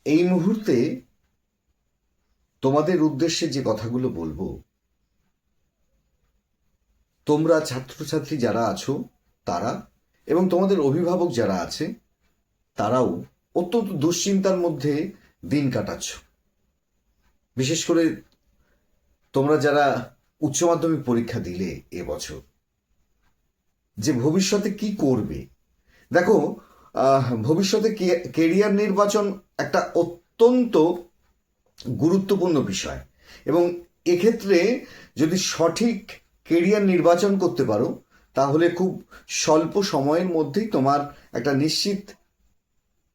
এই মুহূর্তে তোমাদের উদ্দেশ্যে যে কথাগুলো বলবো, তোমরা ছাত্রছাত্রী যারা আছো তারা এবং তোমাদের অভিভাবক যারা আছে তারাও অত্যন্ত দুশ্চিন্তার মধ্যে দিন কাটাচ্ছ। বিশেষ করে তোমরা যারা উচ্চ মাধ্যমিক পরীক্ষা দিলে এবছর, যে ভবিষ্যতে কি করবে। দেখো, ভবিষ্যতে কেরিয়ার নির্বাচন একটা অত্যন্ত গুরুত্বপূর্ণ বিষয়, এবং এক্ষেত্রে যদি সঠিক কেরিয়ার নির্বাচন করতে পারো তাহলে খুব স্বল্প সময়ের মধ্যেই তোমার একটা নিশ্চিত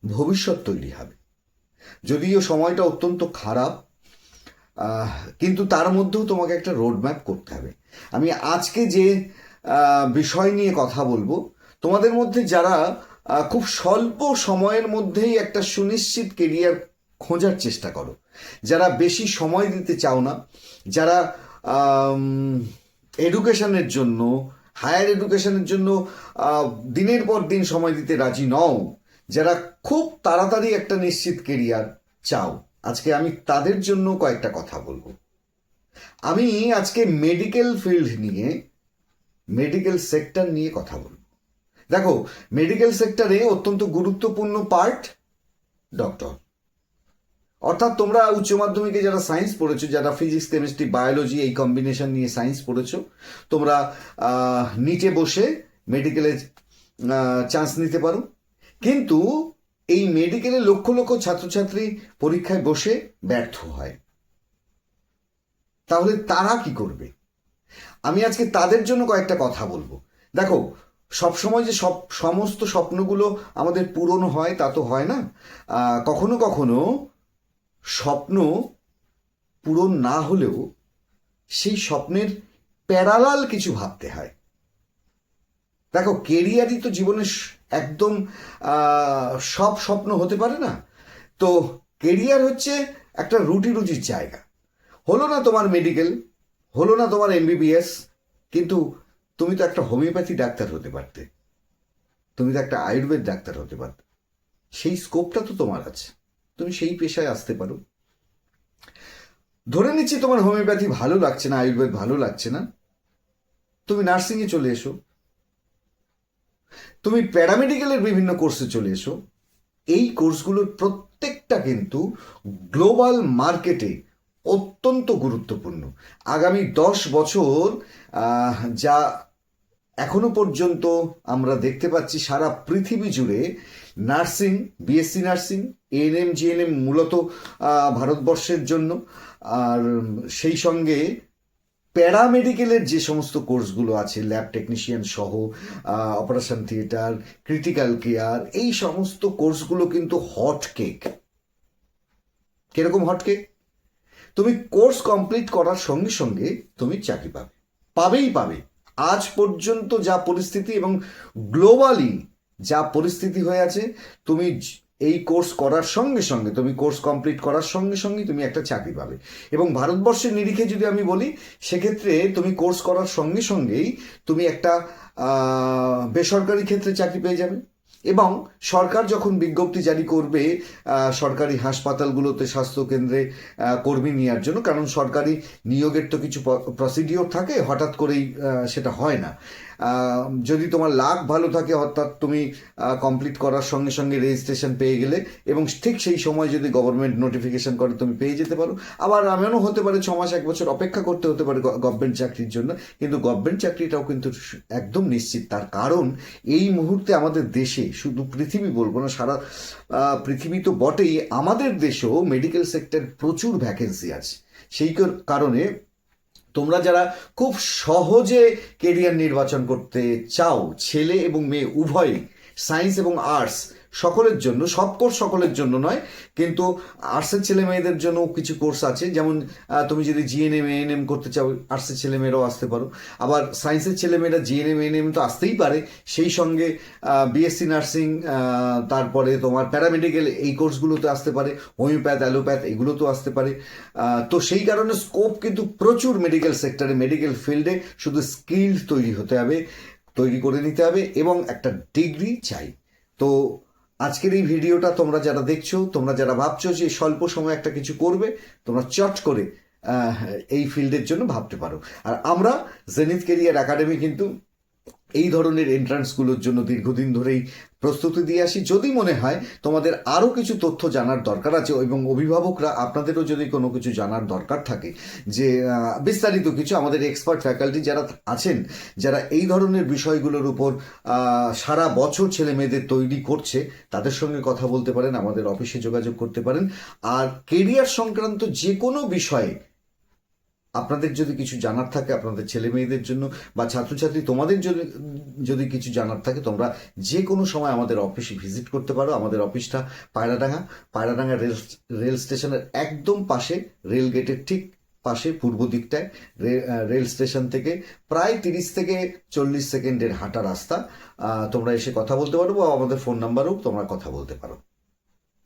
ভবিষ্যৎ তৈরি হবে। যদিও সময়টা অত্যন্ত খারাপ, কিন্তু তার মধ্যেও তোমাকে একটা রোডম্যাপ করতে হবে। আমি আজকে যে বিষয় নিয়ে কথা বলবো, তোমাদের মধ্যে যারা খুব স্বল্প সময়ের মধ্যেই একটা সুনিশ্চিত কেরিয়ার খোঁজার চেষ্টা করো, যারা বেশি সময় দিতে চাও না, যারা এডুকেশনের জন্য, হায়ার এডুকেশনের জন্য দিনের পর দিন সময় দিতে রাজি নও, যারা খুব তাড়াতাড়ি একটা নিশ্চিত কেরিয়ার চাও, আজকে আমি তাদের জন্য কয়েকটা কথা বলবো। আমি আজকে মেডিকেল ফিল্ড নিয়ে, মেডিকেল সেক্টর নিয়ে কথা বলবো। দেখো, মেডিকেল সেক্টরে অত্যন্ত গুরুত্বপূর্ণ পার্ট ডক্টর। অর্থাৎ তোমরা উচ্চ মাধ্যমিকে যারা সায়েন্স পড়েছো, যারা ফিজিক্স কেমিস্ট্রি বায়োলজি এই কম্বিনেশন নিয়ে সায়েন্স পড়েছো, তোমরা নিচে বসে মেডিকেলে চান্স নিতে পারো। কিন্তু এই মেডিকেলে লক্ষ লক্ষ ছাত্রছাত্রী পরীক্ষায় বসে ব্যর্থ হয়। তাহলে তারা কি করবে? আমি আজকে তাদের জন্য কয়েকটা কথা বলবো। দেখো, সবসময় যে সমস্ত স্বপ্নগুলো আমাদের পূরণ হয় তা তো হয় না। কখনো কখনো স্বপ্ন পূরণ না হলেও সেই স্বপ্নের প্যারালাল কিছু ভাবতে হয়। দেখো, কেরিয়ারই তো জীবনের একদম সব স্বপ্ন হতে পারে না। তো কেরিয়ার হচ্ছে একটা রুজির জায়গা। হলো না তোমার মেডিকেল, হলো না তোমার এমবিবিএস, কিন্তু তুমি তো একটা হোমিওপ্যাথি ডাক্তার হতে পারতে, তুমি তো একটা আয়ুর্বেদ ডাক্তার হতে পারতে। সেই স্কোপটা তো তোমার আছে, তুমি সেই পেশায় আসতে পারো। ধরে নিচ্ছি তোমার হোমিওপ্যাথি ভালো লাগছে না, আয়ুর্বেদ ভালো লাগছে না, তুমি নার্সিংয়ে চলে এসো, তুমি প্যারামেডিক্যালের বিভিন্ন কোর্সে চলে এসো। এই কোর্সগুলোর প্রত্যেকটা কিন্তু গ্লোবাল মার্কেটে অত্যন্ত গুরুত্বপূর্ণ। আগামী 10 বছর যা এখনো পর্যন্ত আমরা দেখতে পাচ্ছি সারা পৃথিবী জুড়ে nursing, BSc nursing, ANM, GNM মূলত ভারতবর্ষের জন্য, আর সেই সঙ্গে প্যারামেডিকেলের যে সমস্ত কোর্সগুলো আছে, ল্যাব টেকনিশিয়ান সহ, অপারেশন থিয়েটার, ক্রিটিক্যাল কেয়ার, এই সমস্ত কোর্সগুলো কিন্তু হট কেক। কিরকম হট কেক? তুমি কোর্স কমপ্লিট করার সঙ্গে সঙ্গে তুমি চাকরি পাবে, পাবেই পাবে। আজ পর্যন্ত যা পরিস্থিতি এবং গ্লোবালি যা পরিস্থিতি হয়ে আছে, তুমি এই কোর্স করার সঙ্গে সঙ্গে, তুমি কোর্স কমপ্লিট করার সঙ্গে সঙ্গে তুমি একটা চাকরি পাবে। এবং ভারতবর্ষের নিরিখে যদি আমি বলি, সেক্ষেত্রে তুমি কোর্স করার সঙ্গে সঙ্গেই তুমি একটা বেসরকারি ক্ষেত্রে চাকরি পেয়ে যাবে। এবং সরকার যখন বিজ্ঞপ্তি জারি করবে সরকারি হাসপাতালগুলোতে, স্বাস্থ্যকেন্দ্রে কর্মী নেওয়ার জন্য, কারণ সরকারি নিয়োগের তো কিছু প্রসিডিওর থাকে, হঠাৎ করেই সেটা হয় না। যদি তোমার লাক ভালো থাকে, অর্থাৎ তুমি কমপ্লিট করার সঙ্গে সঙ্গে রেজিস্ট্রেশন পেয়ে গেলে এবং ঠিক সেই সময় যদি গভর্নমেন্ট নোটিফিকেশন করে, তুমি পেয়ে যেতে পারো। আবার এমনও হতে পারে 6 মাস 1 বছর অপেক্ষা করতে হতে পারে গভর্নমেন্ট চাকরির জন্য, কিন্তু গভর্নমেন্ট চাকরিটাও কিন্তু একদম নিশ্চিত। তার কারণ এই মুহূর্তে আমাদের দেশে, শুধু পৃথিবী বলবো না, সারা পৃথিবী তো বটেই, আমাদের দেশেও মেডিকেল সেক্টর প্রচুর ভ্যাকেন্সি আছে। সেই কারণে তোমরা যারা খুব সহজে কেরিয়ার নির্বাচন করতে চাও, ছেলে এবং মেয়ে উভয়ই, সায়েন্স এবং আর্টস সকলের জন্য, সব কোর্স সকলের জন্য নয়, কিন্তু আর্টসের ছেলে মেয়েদের জন্য কিছু কোর্স আছে। যেমন তুমি যদি জিএনএম এএনএম করতে চাও, আর্টসের ছেলে মেয়েরাও আসতে পারো। আবার সায়েন্সের ছেলেমেয়েরা জিএনএম এএনএম তো আসতেই পারে, সেই সঙ্গে বিএসসি নার্সিং, তারপরে তোমার প্যারামেডিক্যাল এই কোর্সগুলোতে আসতে পারে, হোমিওপ্যাথ, অ্যালোপ্যাথ এগুলোতেও আসতে পারে। তো সেই কারণে স্কোপ কিন্তু প্রচুর মেডিকেল সেক্টরে, মেডিকেল ফিল্ডে। শুধু স্কিল তৈরি হতে হবে, তৈরি করে নিতে হবে, এবং একটা ডিগ্রি চাই। তো আজকের এই ভিডিওটা তোমরা যারা দেখছো, তোমরা যারা ভাবছো যে স্বল্প সময়ে একটা কিছু করবে, তোমরা চট করে এই ফিল্ডের জন্য ভাবতে পারো। আর আমরা জেনিথ কেরিয়ার একাডেমি কিন্তু এই ধরনের এন্ট্রান্সগুলোর জন্য দীর্ঘদিন ধরেই প্রস্তুতি দিয়ে আসি। যদি মনে হয় তোমাদের আরও কিছু তথ্য জানার দরকার আছে এবং অভিভাবকরা আপনাদেরও যদি কোনো কিছু জানার দরকার থাকে, যে বিস্তারিত কিছু, আমাদের এক্সপার্ট ফ্যাকাল্টি যারা আছেন, যারা এই ধরনের বিষয়গুলোর উপর সারা বছর ছেলে মেয়েদের তৈরি করছে, তাদের সঙ্গে কথা বলতে পারেন, আমাদের অফিসে যোগাযোগ করতে পারেন। আর কেরিয়ার সংক্রান্ত যে কোনো বিষয়ে আপনাদের যদি কিছু জানার থাকে, আপনাদের ছেলে মেয়েদের জন্য বা ছাত্রছাত্রী তোমাদের যদি যদি কিছু জানার থাকে, তোমরা যে কোনো সময় আমাদের অফিসে ভিজিট করতে পারো। আমাদের অফিসটা পায়রাডাঙ্গা রেল স্টেশনের একদম পাশে, রেল গেটের ঠিক পাশে পূর্ব দিকটায়, রেল স্টেশন থেকে প্রায় 30 থেকে 40 সেকেন্ডের হাঁটা রাস্তা। তোমরা এসে কথা বলতে পারো বা আমাদের ফোন নাম্বারেও তোমরা কথা বলতে পারো।